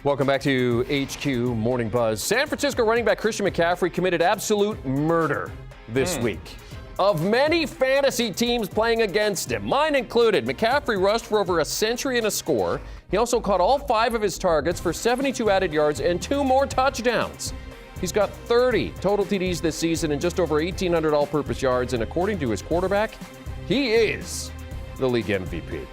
Welcome back to HQ Morning Buzz. San Francisco running back Christian McCaffrey committed absolute murder this week. Of many fantasy teams playing against him, mine included, McCaffrey rushed for over a century and a score. He also caught all 5 of his targets for 72 added yards and 2 more touchdowns. He's got 30 total TDs this season and just over 1,800 all-purpose yards, and according to his quarterback, he is the league MVP.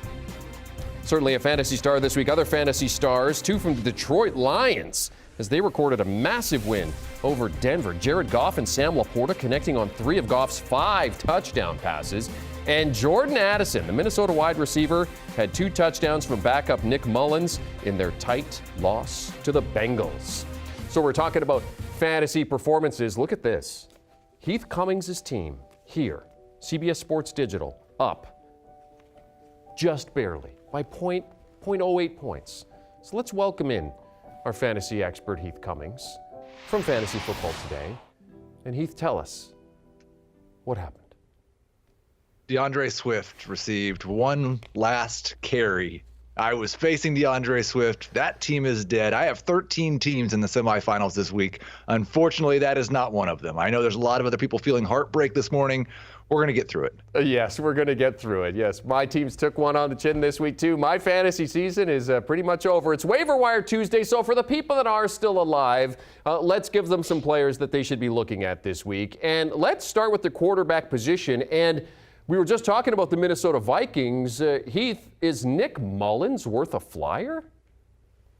Certainly a fantasy star this week. Other fantasy stars, 2 from the Detroit Lions, as they recorded a massive win over Denver. Jared Goff and Sam Laporta connecting on 3 of Goff's 5 touchdown passes. And Jordan Addison, the Minnesota wide receiver, had 2 touchdowns from backup Nick Mullins in their tight loss to the Bengals. So we're talking about fantasy performances. Look at this. Heath Cummings' team here, CBS Sports Digital, up just barely by 0.08 points. So let's welcome in our fantasy expert, Heath Cummings, from Fantasy Football Today. And Heath, tell us, what happened? DeAndre Swift received one last carry. I was facing DeAndre Swift. That team is dead. I have 13 teams in the semifinals this week. Unfortunately, that is not one of them. I know there's a lot of other people feeling heartbreak this morning. We're going to get through it. Yes, we're going to get through it. Yes, my teams took one on the chin this week, too. My fantasy season is pretty much over. It's Waiver Wire Tuesday, so for the people that are still alive, let's give them some players that they should be looking at this week. And let's start with the quarterback position. And we were just talking about the Minnesota Vikings. Heath, is Nick Mullins worth a flyer?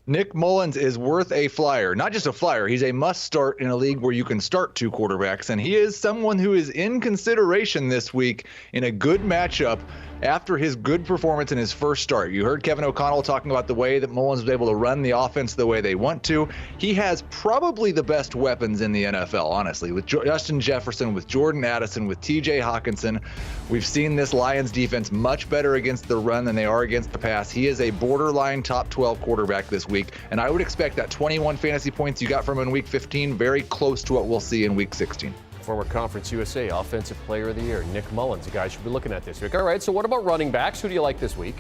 Nick Mullins is worth a flyer. Not just a flyer, he's a must start in a league where you can start 2 quarterbacks, and he is someone who is in consideration this week in a good matchup after his good performance in his first start. You heard Kevin O'Connell talking about the way that Mullins was able to run the offense the way they want to. He has probably the best weapons in the NFL, honestly, with Justin Jefferson, with Jordan Addison, with TJ Hawkinson. We've seen this Lions defense much better against the run than they are against the pass. He is a borderline top 12 quarterback this week, and I would expect that 21 fantasy points you got from him in week 15 very close to what we'll see in week 16. Former Conference USA Offensive Player of the Year, Nick Mullins, a guy you should be looking at this week. All right, so what about running backs? Who do you like this week?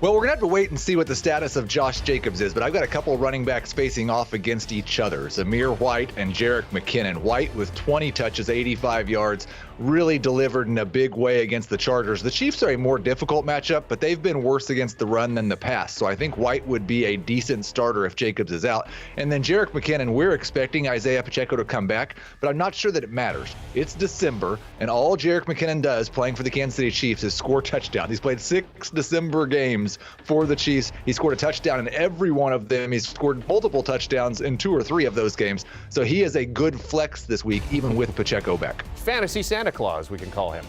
Well, we're going to have to wait and see what the status of Josh Jacobs is, but I've got a couple of running backs facing off against each other. Zamir White and Jerick McKinnon. White with 20 touches, 85 yards, really delivered in a big way against the Chargers. The Chiefs are a more difficult matchup, but they've been worse against the run than the pass. So I think White would be a decent starter if Jacobs is out. And then Jerick McKinnon, we're expecting Isaiah Pacheco to come back, but I'm not sure that it matters. It's December, and all Jerick McKinnon does playing for the Kansas City Chiefs is score touchdowns. He's played 6 December games for the Chiefs. He scored a touchdown in every one of them. He's scored multiple touchdowns in 2 or 3 of those games. So he is a good flex this week, even with Pacheco back. Fantasy Santa Claus, we can call him.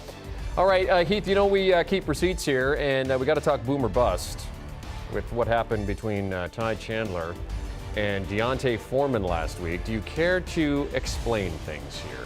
All right, Heath, you know we keep receipts here, and we got to talk boom or bust with what happened between Ty Chandler and Deontay Foreman last week. Do you care to explain things here?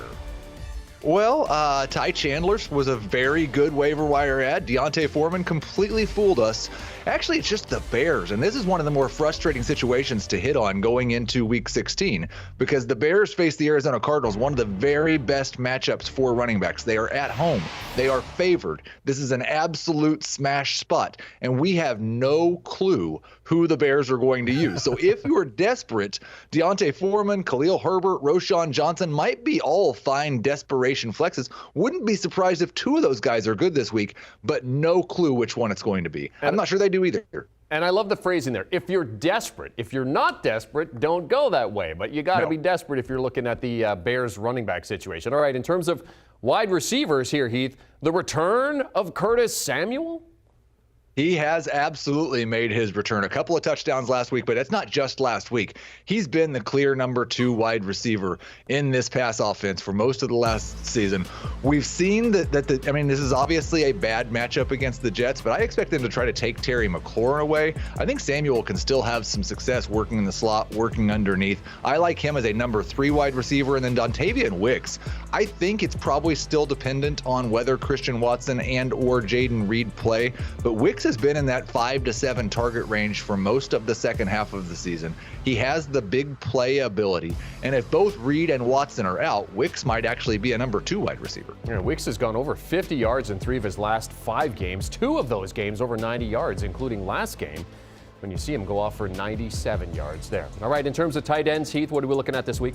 Well, Ty Chandler was a very good waiver wire ad. Deontay Foreman completely fooled us. Actually, it's just the Bears, and this is one of the more frustrating situations to hit on going into Week 16, because the Bears face the Arizona Cardinals, one of the very best matchups for running backs. They are at home. They are favored. This is an absolute smash spot, and we have no clue who the Bears are going to use. So if you are desperate, Deontay Foreman, Khalil Herbert, Roschon Johnson might be all fine desperation flexes. Wouldn't be surprised if 2 of those guys are good this week, but no clue which one it's going to be. I'm not sure they do either. And I love the phrasing there. If you're desperate. If you're not desperate, don't go that way. But you got to be desperate if you're looking at the Bears running back situation. All right, in terms of wide receivers here, Heath, the return of Curtis Samuel? He has absolutely made his return. A couple of touchdowns last week, but it's not just last week. He's been the clear number 2 wide receiver in this pass offense for most of the last season. We've seen that this is obviously a bad matchup against the Jets, but I expect them to try to take Terry McLaurin away. I think Samuel can still have some success working in the slot, working underneath. I like him as a number 3 wide receiver. And then Dontavian Wicks, I think it's probably still dependent on whether Christian Watson and or Jaden Reed play, but Wicks has been in that 5 to 7 target range for most of the second half of the season. He has the big play ability, and if both Reed and Watson are out, Wicks might actually be a number 2 wide receiver. Yeah, Wicks has gone over 50 yards in 3 of his last 5 games, 2 of those games over 90 yards, including last game. when you see him go off for 97 yards there. All right, in terms of tight ends, Heath, what are we looking at this week?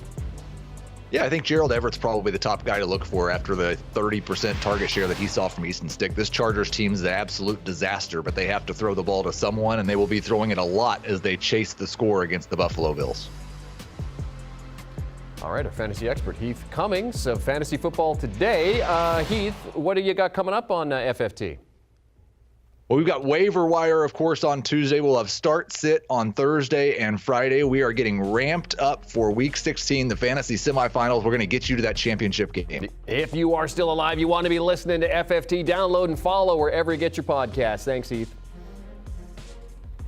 Yeah, I think Gerald Everett's probably the top guy to look for after the 30% target share that he saw from Easton Stick. This Chargers team is an absolute disaster, but they have to throw the ball to someone, and they will be throwing it a lot as they chase the score against the Buffalo Bills. All right, our fantasy expert, Heath Cummings of Fantasy Football Today. Heath, what do you got coming up on FFT? Well, we've got waiver wire, of course, on Tuesday. We'll have start sit on Thursday and Friday. We are getting ramped up for Week 16, the fantasy semifinals. We're going to get you to that championship game. If you are still alive, you want to be listening to FFT, download and follow wherever you get your podcasts. Thanks, Heath.